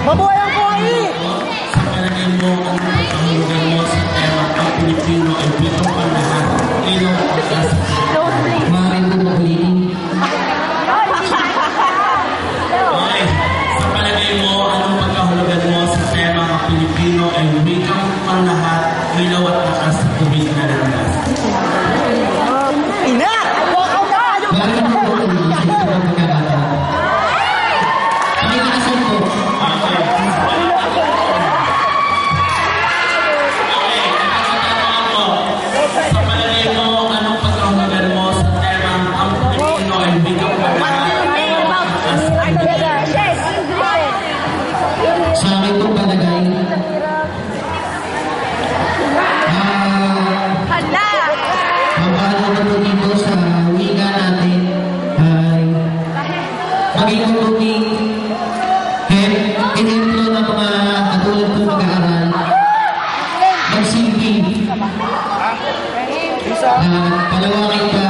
Mabuhay ang buhay! Sa palagay mo, ang pagkahulugan mo sa tema ang Pilipino ay bitong ang lahat. Ilong ang asa. Maraming pagkulitin. Okay. Sa palagay mo, anong pagkahulugan mo sa tema ang Pilipino ay bitong ang lahat. Ilaw at lakas sa tubig na landas. Ina! Bakit mo po ito ang pagkakata? Pakikakasan po. Okay. Sa palagay mo, anong pagkahulugan mo sa tema ang Pilipino ay bitong ang lahat. Sa akin pong palagay, ang paano po dito sa wika natin ay maging mabuting ehemplo ng mga katulad po mag-aaral, magsilbi, palawangin pa